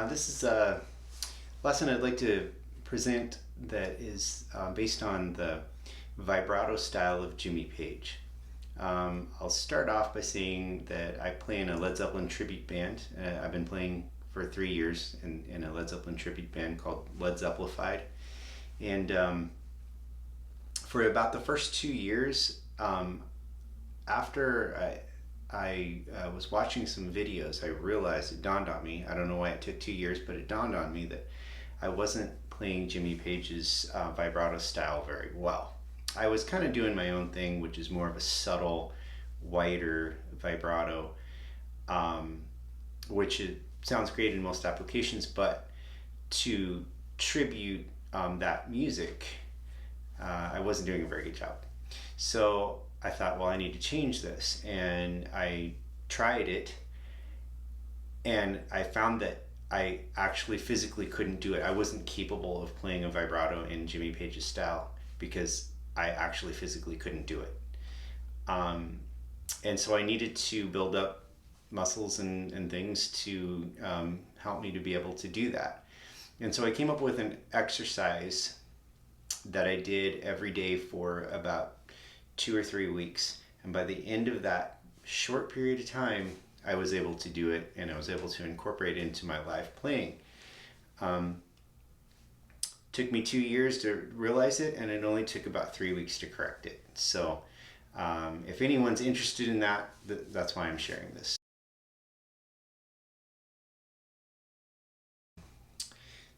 This is a lesson I'd like to present that is based on the vibrato style of Jimmy Page. I'll start off by saying that I play in a Led Zeppelin tribute band. I've been playing for 3 years in a Led Zeppelin tribute band called Led Zeppelified. And for about the first 2 years, after I was watching some videos, I realized, it dawned on me, I don't know why it took 2 years, but it dawned on me that I wasn't playing Jimmy Page's vibrato style very well. I was kind of doing my own thing, which is more of a subtle, wider vibrato, which it sounds great in most applications, but to tribute that music, I wasn't doing a very good job. So I thought, well, I need to change this, and I tried it, and I found that I actually physically couldn't do it. I wasn't capable of playing a vibrato in Jimmy Page's style because I actually physically couldn't do it. And so I needed to build up muscles and things to help me to be able to do that. And so I came up with an exercise that I did every day for about 2 or 3 weeks. And by the end of that short period of time, I was able to do it, and I was able to incorporate it into my live playing. Took me 2 years to realize it, and it only took about 3 weeks to correct it. So if anyone's interested in that, that's why I'm sharing this.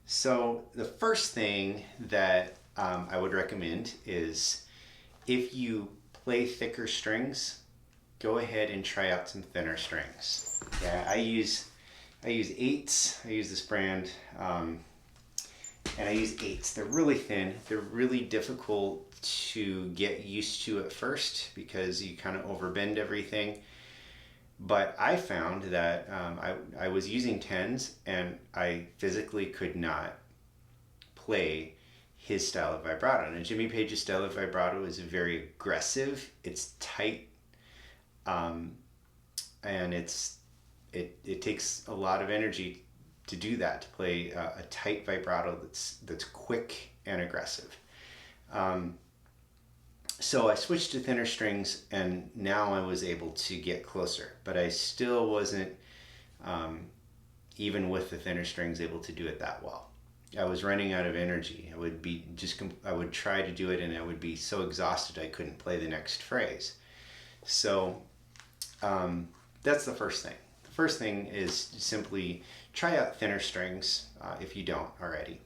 So the first thing that I would recommend is, if you play thicker strings, go ahead and try out some thinner strings. Yeah, I use 8s. I use this brand, and I use 8s. They're really thin. They're really difficult to get used to at first because you kind of overbend everything. But I found that I was using 10s, and I physically could not play his style of vibrato. Now, Jimmy Page's style of vibrato is very aggressive. It's tight, and it takes a lot of energy to do that, to play a tight vibrato that's quick and aggressive. So I switched to thinner strings, and now I was able to get closer, but I still wasn't, even with the thinner strings, able to do it that well. I was running out of energy. I would try to do it, and I would be so exhausted I couldn't play the next phrase. So that's the first thing. The first thing is simply try out thinner strings if you don't already.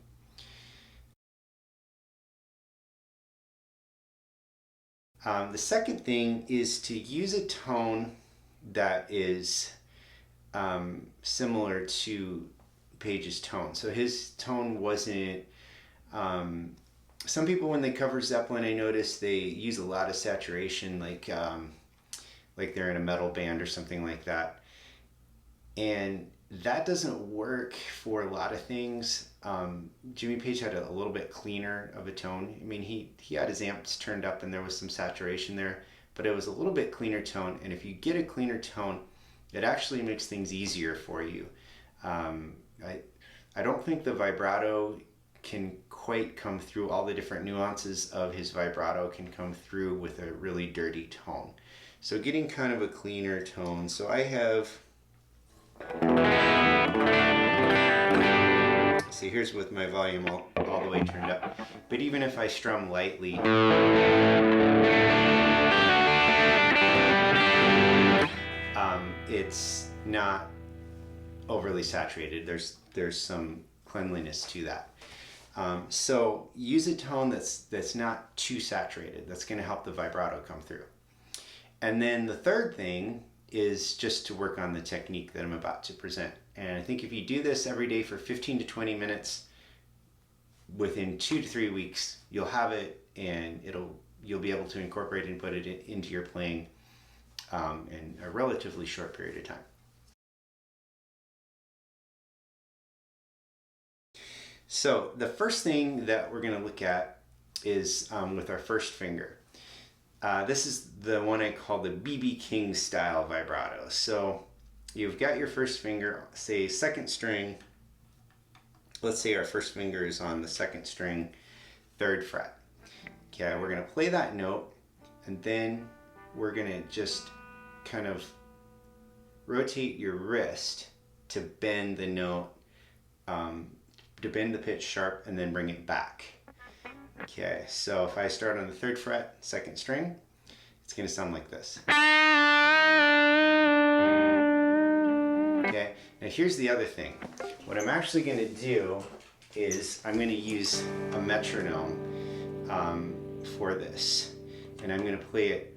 The second thing is to use a tone that is similar to Page's tone. So his tone wasn't, some people, when they cover Zeppelin, I notice they use a lot of saturation, like they're in a metal band or something like that. And that doesn't work for a lot of things. Jimmy Page had a little bit cleaner of a tone. I mean, he had his amps turned up and there was some saturation there, but it was a little bit cleaner tone. And if you get a cleaner tone, it actually makes things easier for you. I don't think the vibrato can quite come through. All the different nuances of his vibrato can come through with a really dirty tone. So getting kind of a cleaner tone. So I have, see, here's with my volume all the way turned up. But even if I strum lightly, it's not overly saturated. There's some cleanliness to that. So use a tone that's not too saturated. That's going to help the vibrato come through. And then the third thing is just to work on the technique that I'm about to present. And I think if you do this every day for 15 to 20 minutes, within 2 to 3 weeks, you'll have it, and you'll be able to incorporate it and put it into your playing in a relatively short period of time. So the first thing that we're going to look at is with our first finger. This is the one I call the B.B. King style vibrato. So you've got your first finger, say second string, let's say our first finger is on the second string, 3rd fret. Okay, we're going to play that note, and then we're going to just kind of rotate your wrist to bend the note, to bend the pitch sharp, and then bring it back. Okay, so if I start on the 3rd fret, 2nd string, it's going to sound like this. Okay, now here's the other thing. What I'm actually going to do is I'm going to use a metronome for this, and I'm going to play it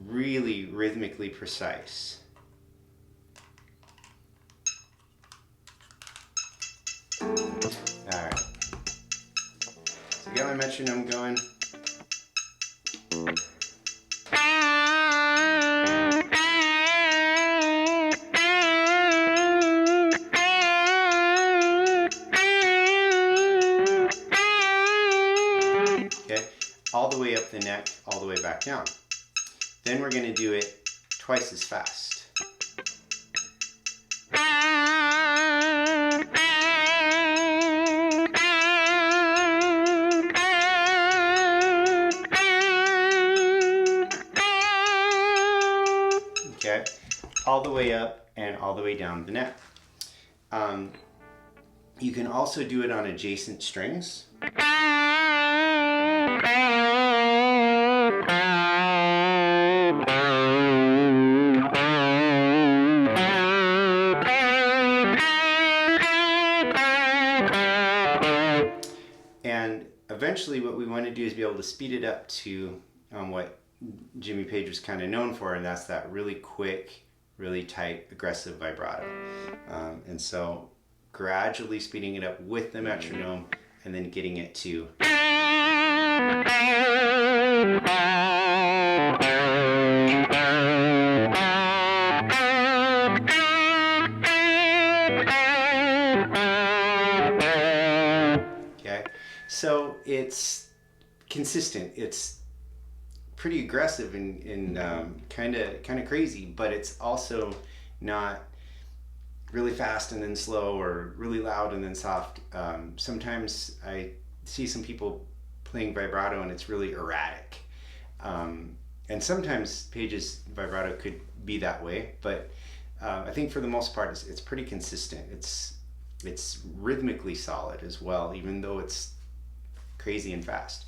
really rhythmically precise. Alright, so I got my metronome going. Okay, all the way up the neck, all the way back down. Then we're going to do it twice as fast. Okay, all the way up and all the way down the neck. You can also do it on adjacent strings. And eventually what we want to do is be able to speed it up to what Jimmy Page was kind of known for, and that's that really quick, really tight, aggressive vibrato. And so gradually speeding it up with the metronome and then getting it to okay, so it's consistent, it's pretty aggressive and kind of crazy, but it's also not really fast and then slow, or really loud and then soft. Sometimes I see some people playing vibrato and it's really erratic. And sometimes Page's vibrato could be that way, but I think for the most part it's pretty consistent. It's rhythmically solid as well, even though it's crazy and fast.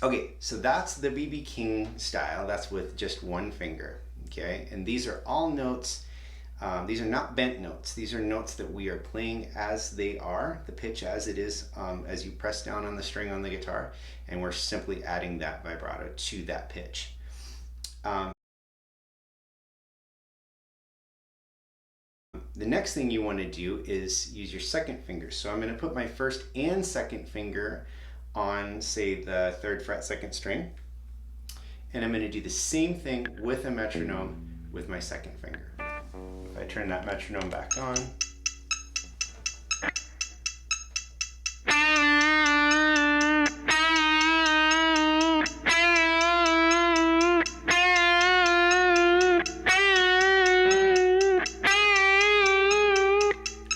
Okay, so that's the B.B. King style. That's with just one finger. Okay, and these are all notes. These are not bent notes. These are notes that we are playing as they are, the pitch as it is, as you press down on the string on the guitar, and we're simply adding that vibrato to that pitch. The next thing you want to do is use your second finger. So I'm going to put my first and second finger on, say, the 3rd fret 2nd string, and I'm going to do the same thing with a metronome with my second finger. If I turn that metronome back on,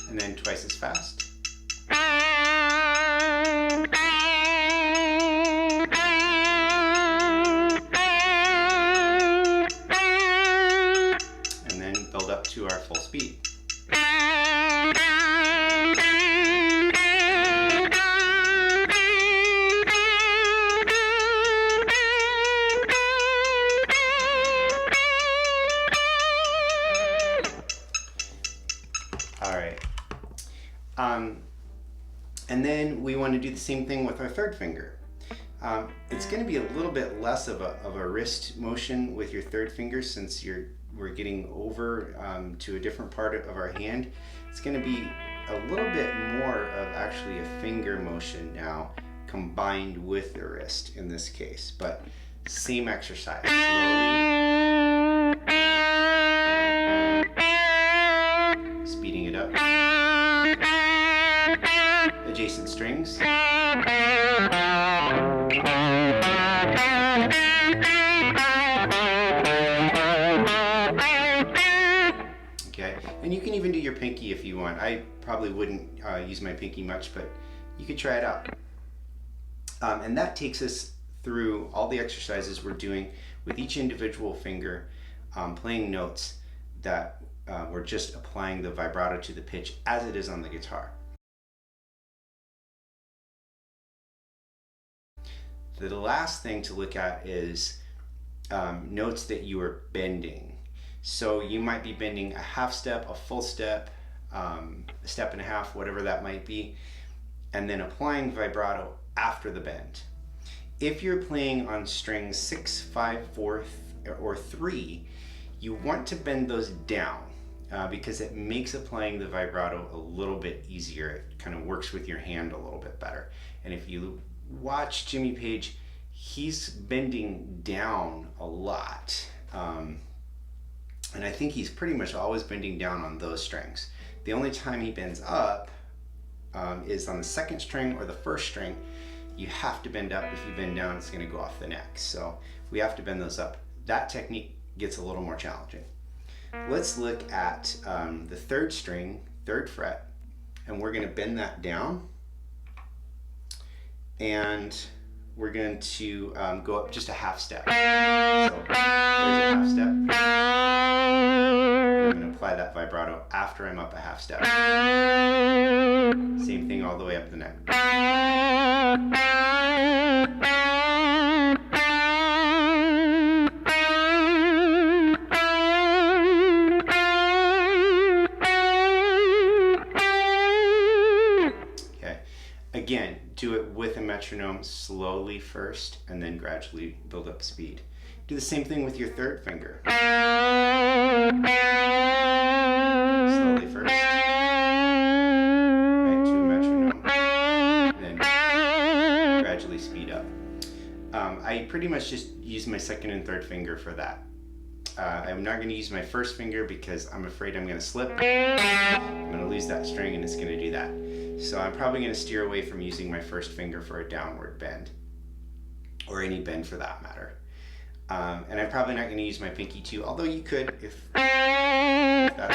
and then twice as fast. To our full speed. All right. And then we want to do the same thing with our 3rd finger. It's going to be a little bit less of a wrist motion with your 3rd finger, since we're getting over to a different part of our hand. It's going to be a little bit more of actually a finger motion now, combined with the wrist in this case, but same exercise. Slowly speeding it up. Adjacent strings. And you can even do your pinky if you want. I probably wouldn't use my pinky much, but you could try it out. And that takes us through all the exercises we're doing with each individual finger, playing notes that we're just applying the vibrato to the pitch as it is on the guitar. The last thing to look at is notes that you are bending. So you might be bending a half step, a full step, a step and a half, whatever that might be, and then applying vibrato after the bend. If you're playing on strings 6, 5, 4, or 3, you want to bend those down because it makes applying the vibrato a little bit easier. It kind of works with your hand a little bit better. And if you watch Jimmy Page, he's bending down a lot. And I think he's pretty much always bending down on those strings. The only time he bends up is on the second string or the first string. You have to bend up. If you bend down, it's going to go off the neck. So we have to bend those up. That technique gets a little more challenging. Let's look at the third string, 3rd fret, and we're going to bend that down. And we're going to go up just a half step. So there's a half step. I'm going to apply that vibrato after I'm up a half step. Same thing all the way up the neck. Okay. Again, do it with a metronome slowly first and then gradually build up speed. Do the same thing with your 3rd finger. Slowly first. Right, to a metronome. Then gradually speed up. I pretty much just use my 2nd and 3rd finger for that. I'm not going to use my 1st finger because I'm afraid I'm going to slip. I'm going to lose that string and it's going to do that. So I'm probably going to steer away from using my 1st finger for a downward bend, or any bend for that matter. And I'm probably not going to use my pinky too, although you could if that's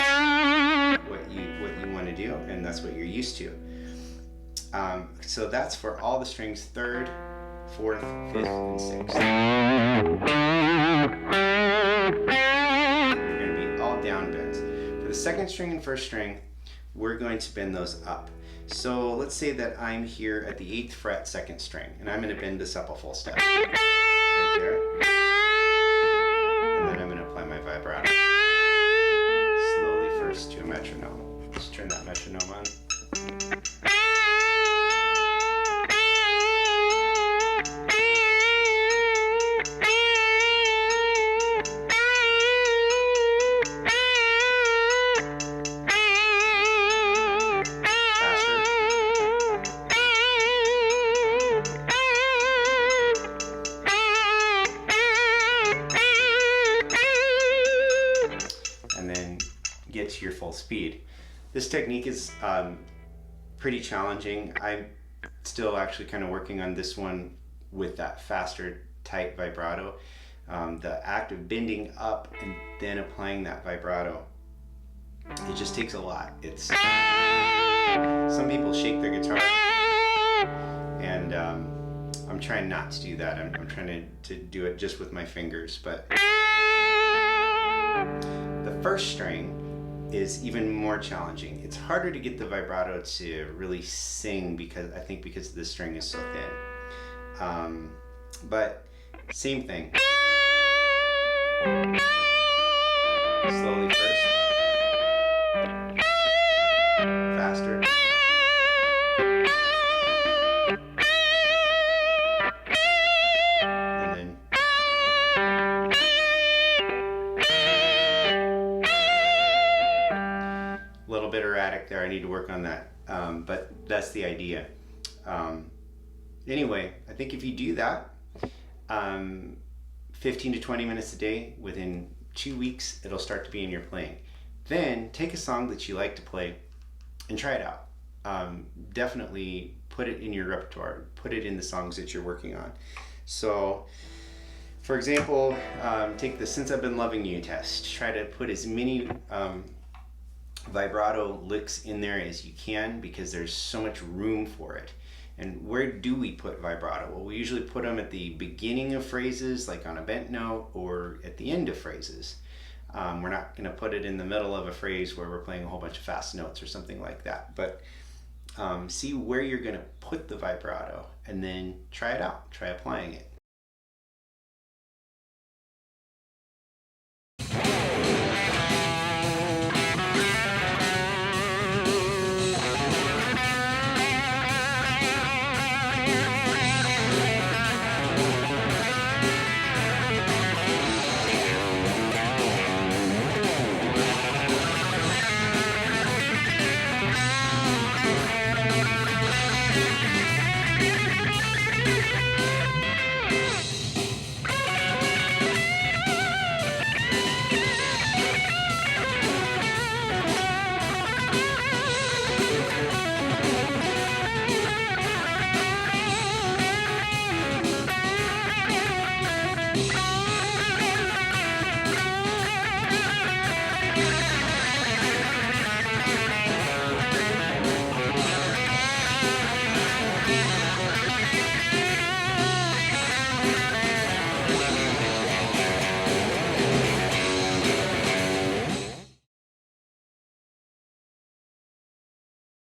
what you want to do and that's what you're used to. So that's for all the strings 3rd, 4th, 5th, and 6th. They're going to be all down bends. For the 2nd string and 1st string, we're going to bend those up. So let's say that I'm here at the 8th fret, 2nd string, and I'm going to bend this up a full step. Right there. And then I'm going to apply my vibrato. Slowly first to a metronome. Let's turn that metronome on. Get to your full speed. This technique is pretty challenging. I'm still actually kind of working on this one with that faster tight vibrato. The act of bending up and then applying that vibrato, it just takes a lot. It's some people shake their guitar, and I'm trying not to do that. I'm trying to do it just with my fingers. But the 1st string is even more challenging. It's harder to get the vibrato to really sing because the string is so thin. But same thing. Slowly first. Faster. And then a little bit erratic there. I need to work on that. But that's the idea. Anyway, I think if you do that 15 to 20 minutes a day, within 2 weeks, it'll start to be in your playing. Then take a song that you like to play and try it out. Definitely put it in your repertoire. Put it in the songs that you're working on. So, for example, take the Since I've Been Loving You test. Try to put as many vibrato licks in there as you can because there's so much room for it. And where do we put vibrato? Well, we usually put them at the beginning of phrases, like on a bent note, or at the end of phrases. We're not going to put it in the middle of a phrase where we're playing a whole bunch of fast notes or something like that. But see where you're going to put the vibrato and then try it out. Try applying it.